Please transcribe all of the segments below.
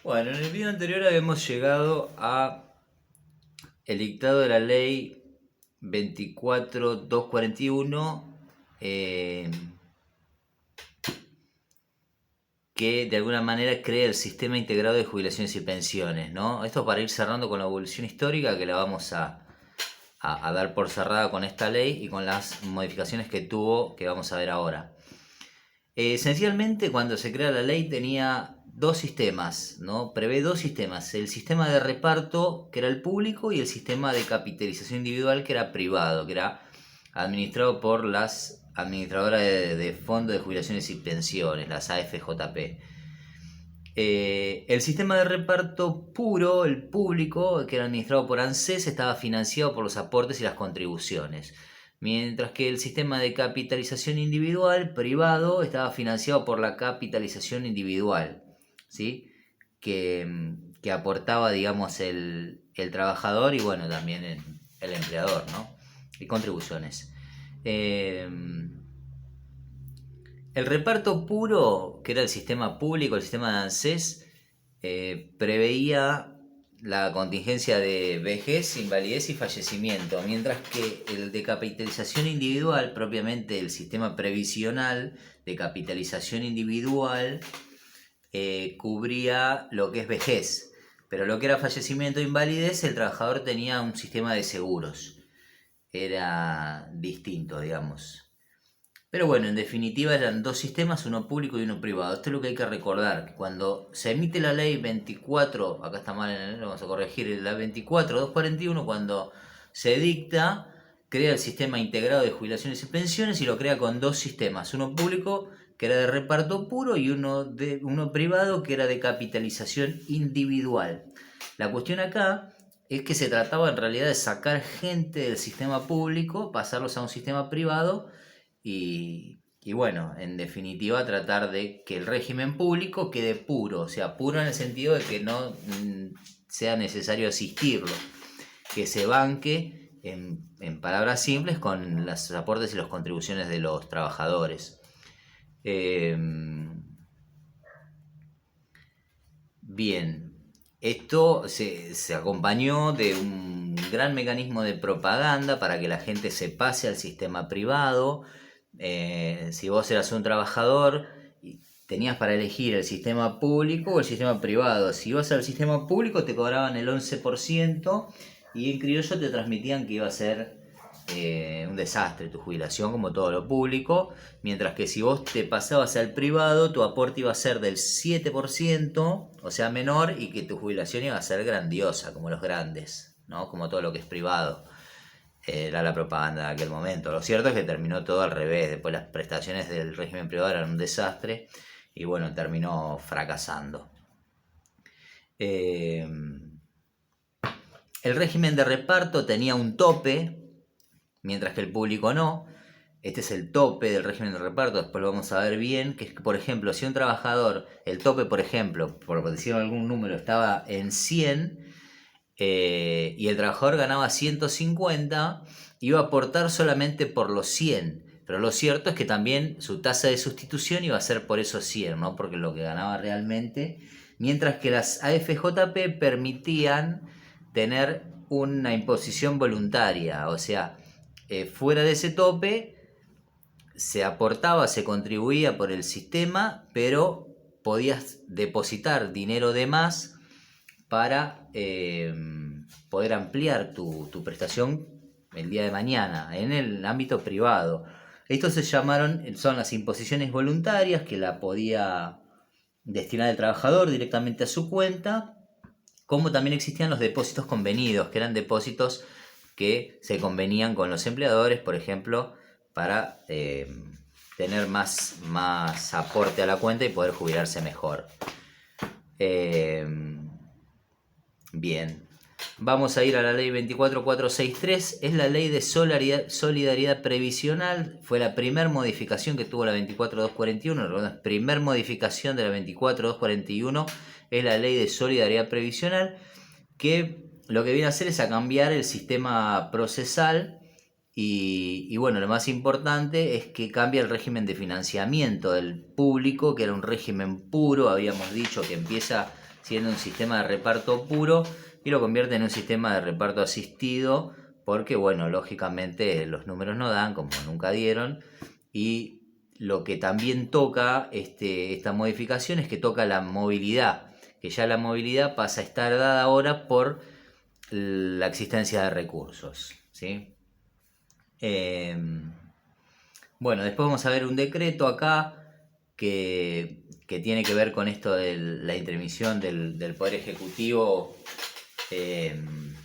Bueno, en el video anterior habíamos llegado a el dictado de la ley 24.241, eh, que de alguna manera crea el sistema integrado de jubilaciones y pensiones, ¿no? Esto para ir cerrando con la evolución histórica, que la vamos a dar por cerrada con esta ley y con las modificaciones que tuvo, que vamos a ver ahora. Esencialmente, cuando se crea la ley tenía dos sistemas, ¿no? Prevé dos sistemas, el sistema de reparto, que era el público, y el sistema de capitalización individual, que era privado, que era administrado por las administradoras de fondos de jubilaciones y pensiones, las AFJP. El sistema de reparto puro, el público, que era administrado por ANSES, estaba financiado por los aportes y las contribuciones, mientras que el sistema de capitalización individual, privado, estaba financiado por la capitalización individual, ¿sí? que aportaba, digamos, el trabajador y, bueno, también el empleador, ¿no? Y contribuciones. Eh, el reparto puro, que era el sistema público, el sistema de ANSES, preveía la contingencia de vejez, invalidez y fallecimiento, mientras que el de capitalización individual, propiamente el sistema previsional de capitalización individual, cubría lo que es vejez, pero lo que era fallecimiento e invalidez, el trabajador tenía un sistema de seguros, era distinto, digamos. Pero bueno, en definitiva eran dos sistemas, uno público y uno privado. Esto es lo que hay que recordar, que cuando se emite la ley 24, acá está mal, lo vamos a corregir, la 24.241, cuando se dicta, crea el sistema integrado de jubilaciones y pensiones y lo crea con dos sistemas, uno público que era de reparto puro y uno privado que era de capitalización individual. La cuestión acá es que se trataba en realidad de sacar gente del sistema público, pasarlos a un sistema privado y bueno, en definitiva tratar de que el régimen público quede puro, o sea, puro en el sentido de que no sea necesario asistirlo, que se banque en palabras simples con los aportes y las contribuciones de los trabajadores. Eh, Bien, esto se acompañó de un gran mecanismo de propaganda para que la gente se pase al sistema privado. Si vos eras un trabajador, tenías para elegir el sistema público o el sistema privado. Si ibas al sistema público te cobraban el 11% y en criollo te transmitían que iba a ser un desastre tu jubilación, como todo lo público, mientras que si vos te pasabas al privado, tu aporte iba a ser del 7%, o sea, menor, y que tu jubilación iba a ser grandiosa, como los grandes, ¿no? Como todo lo que es privado. Era la propaganda de aquel momento. Lo cierto es que terminó todo al revés. Después las prestaciones del régimen privado eran un desastre y bueno, terminó fracasando. Eh, el régimen de reparto tenía un tope, mientras que el público no. Este es el tope del régimen de reparto, después lo vamos a ver bien, que es que, por ejemplo, si un trabajador, el tope, por ejemplo, por decir algún número, estaba en 100 y el trabajador ganaba 150, iba a aportar solamente por los 100. Pero lo cierto es que también su tasa de sustitución iba a ser por esos 100, ¿no? Porque lo que ganaba realmente. Mientras que las AFJP permitían tener una imposición voluntaria, o sea, fuera de ese tope se aportaba, se contribuía por el sistema, pero podías depositar dinero de más para poder ampliar tu prestación el día de mañana en el ámbito privado. Estos son las imposiciones voluntarias que la podía destinar el trabajador directamente a su cuenta, como también existían los depósitos convenidos, que eran depósitos que se convenían con los empleadores, por ejemplo, para tener más aporte a la cuenta y poder jubilarse mejor. Eh, Bien, vamos a ir a la ley 24463, es la ley de solidaridad previsional, fue la primera modificación que tuvo la 24241, la primera modificación de la 24241 es la ley de solidaridad previsional, que lo que viene a hacer es a cambiar el sistema procesal Y bueno, lo más importante es que cambia el régimen de financiamiento del público, que era un régimen puro, habíamos dicho que empieza siendo un sistema de reparto puro y lo convierte en un sistema de reparto asistido, porque bueno, lógicamente los números no dan, como nunca dieron, y lo que también toca esta modificación es que toca la movilidad, que ya la movilidad pasa a estar dada ahora por la existencia de recursos, ¿sí? Bueno, después vamos a ver un decreto acá que tiene que ver con esto de la intermisión del Poder Ejecutivo en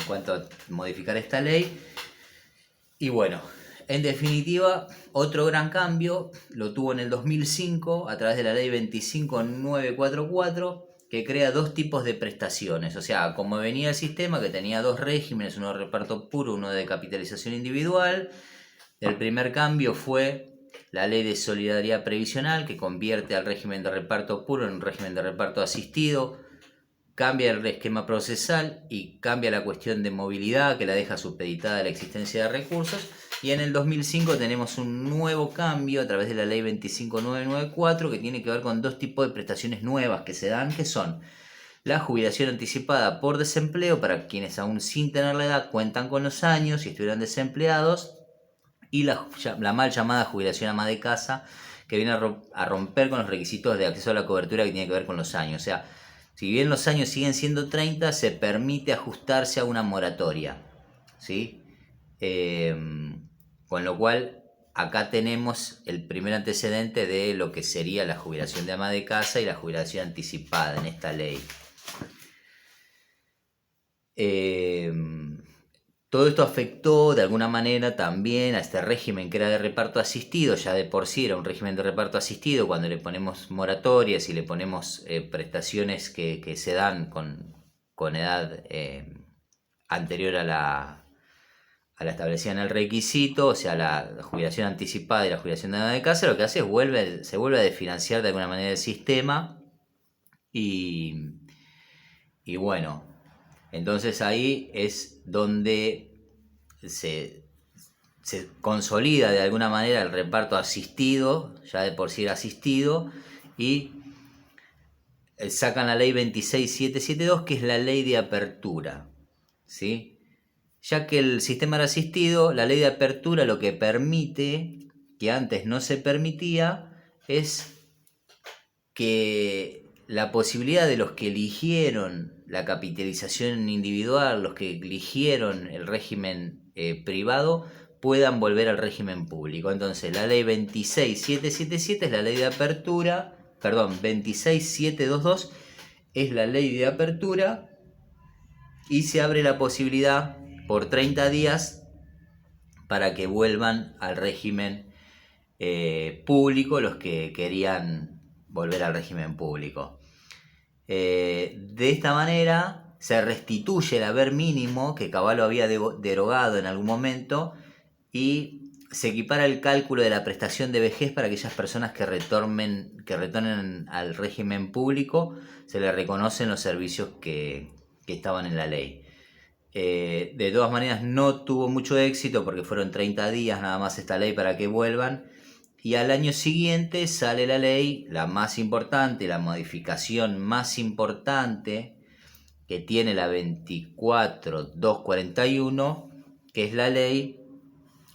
cuanto a modificar esta ley. Y bueno, en definitiva, otro gran cambio lo tuvo en el 2005 a través de la ley 25944, que crea dos tipos de prestaciones. O sea, como venía el sistema, que tenía dos regímenes, uno de reparto puro, uno de capitalización individual. El primer cambio fue la ley de solidaridad previsional, que convierte al régimen de reparto puro en un régimen de reparto asistido, cambia el esquema procesal y cambia la cuestión de movilidad, que la deja supeditada a la existencia de recursos. Y en el 2005 tenemos un nuevo cambio a través de la ley 25994, que tiene que ver con dos tipos de prestaciones nuevas que se dan, que son la jubilación anticipada por desempleo para quienes aún sin tener la edad cuentan con los años y estuvieran desempleados, y la mal llamada jubilación ama de casa, que viene a romper con los requisitos de acceso a la cobertura que tiene que ver con los años. O sea, si bien los años siguen siendo 30, se permite ajustarse a una moratoria, ¿sí? Con lo cual, acá tenemos el primer antecedente de lo que sería la jubilación de ama de casa y la jubilación anticipada en esta ley. Todo esto afectó de alguna manera también a este régimen que era de reparto asistido. Ya de por sí era un régimen de reparto asistido. Cuando le ponemos moratorias y le ponemos prestaciones que se dan con edad anterior a la establecida en el requisito, o sea, la jubilación anticipada y la jubilación de ama de casa, lo que hace es se vuelve a desfinanciar de alguna manera el sistema. Y bueno, entonces ahí es donde se consolida de alguna manera el reparto asistido, ya de por sí era asistido, y sacan la ley 26772, que es la ley de apertura, ¿sí? Ya que el sistema era asistido, la ley de apertura lo que permite, que antes no se permitía, es que la posibilidad de los que eligieron la capitalización individual, los que eligieron el régimen privado, puedan volver al régimen público. Entonces, la ley 26777 es la ley de apertura, perdón, 26722 es la ley de apertura, y se abre la posibilidad por 30 días para que vuelvan al régimen público los que querían volver al régimen público. De esta manera se restituye el haber mínimo que Cavallo había derogado en algún momento, y se equipara el cálculo de la prestación de vejez para aquellas personas que retornen al régimen público. Se les reconocen los servicios que estaban en la ley. De todas maneras no tuvo mucho éxito porque fueron 30 días nada más esta ley para que vuelvan. Y al año siguiente sale la ley, la más importante, la modificación más importante que tiene la 24241, que es la ley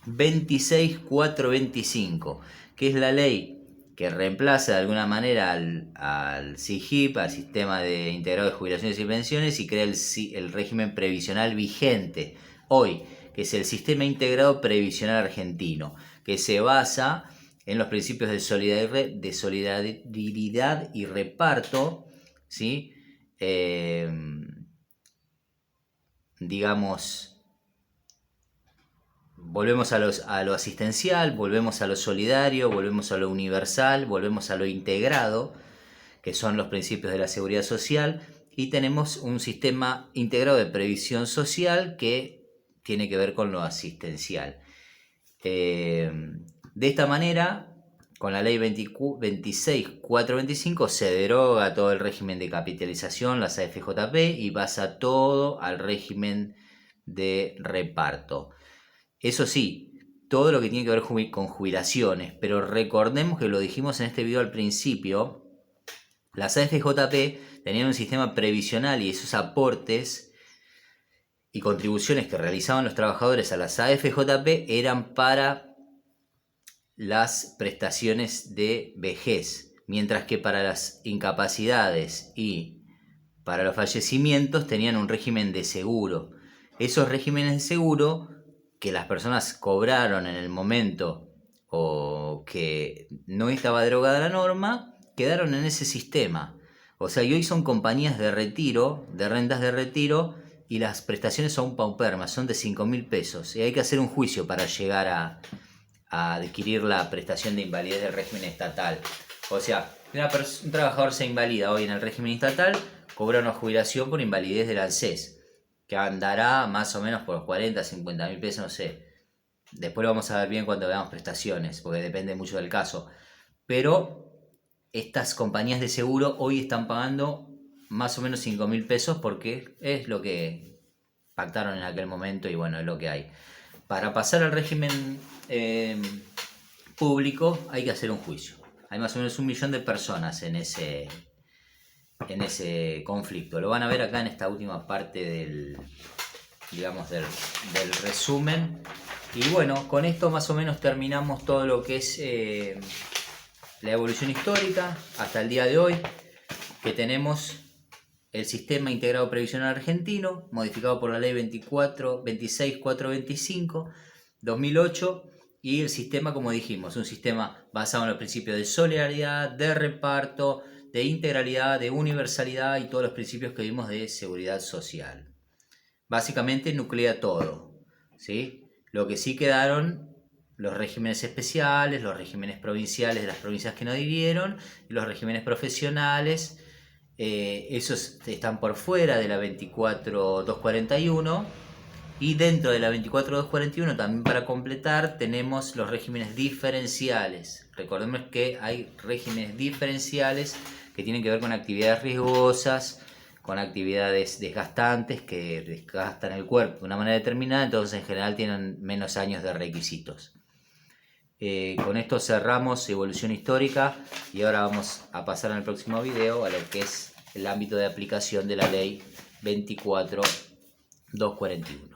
26425, que es la ley que reemplaza de alguna manera al SIGIP, al Sistema de Integrado de Jubilaciones y Pensiones, y crea el régimen previsional vigente hoy, que es el Sistema Integrado Previsional Argentino, que se basa en los principios de solidaridad y reparto, ¿sí? Digamos, volvemos a lo asistencial, volvemos a lo solidario, volvemos a lo universal, volvemos a lo integrado, que son los principios de la seguridad social, y tenemos un sistema integrado de previsión social que tiene que ver con lo asistencial. De esta manera, con la ley 26425 se deroga todo el régimen de capitalización, las AFJP, y pasa todo al régimen de reparto. Eso sí, todo lo que tiene que ver con jubilaciones, pero recordemos que lo dijimos en este video al principio, las AFJP tenían un sistema previsional y esos aportes y contribuciones que realizaban los trabajadores a las AFJP eran para las prestaciones de vejez, mientras que para las incapacidades y para los fallecimientos tenían un régimen de seguro. Esos regímenes de seguro que las personas cobraron en el momento o que no estaba derogada la norma, quedaron en ese sistema. O sea, y hoy son compañías de retiro, de rentas de retiro, y las prestaciones son paupermas, son de 5.000 pesos. Y hay que hacer un juicio para llegar a adquirir la prestación de invalidez del régimen estatal. O sea, un trabajador se invalida hoy en el régimen estatal, cobra una jubilación por invalidez del ANSES, que andará más o menos por los 40, 50 mil pesos, no sé. Después lo vamos a ver bien cuando veamos prestaciones, porque depende mucho del caso. Pero estas compañías de seguro hoy están pagando más o menos 5 mil pesos porque es lo que pactaron en aquel momento y bueno, es lo que hay. Para pasar al régimen público hay que hacer un juicio. Hay más o menos 1 millón de personas en ese conflicto. Lo van a ver acá en esta última parte del resumen. Y bueno, con esto más o menos terminamos todo lo que es la evolución histórica hasta el día de hoy, que tenemos el Sistema Integrado Previsional Argentino, modificado por la Ley 26425, 2008, y el sistema, como dijimos, un sistema basado en los principios de solidaridad, de reparto, de integralidad, de universalidad y todos los principios que vimos de seguridad social. Básicamente nuclea todo, ¿sí? Lo que sí quedaron los regímenes especiales, los regímenes provinciales de las provincias que no adhirieron, y los regímenes profesionales, esos están por fuera de la 24241, y dentro de la 24241 también para completar tenemos los regímenes diferenciales. Recordemos que hay regímenes diferenciales que tienen que ver con actividades riesgosas, con actividades desgastantes que desgastan el cuerpo de una manera determinada, entonces en general tienen menos años de requisitos. Con esto cerramos evolución histórica y ahora vamos a pasar en el próximo video a lo que es el ámbito de aplicación de la ley 24241.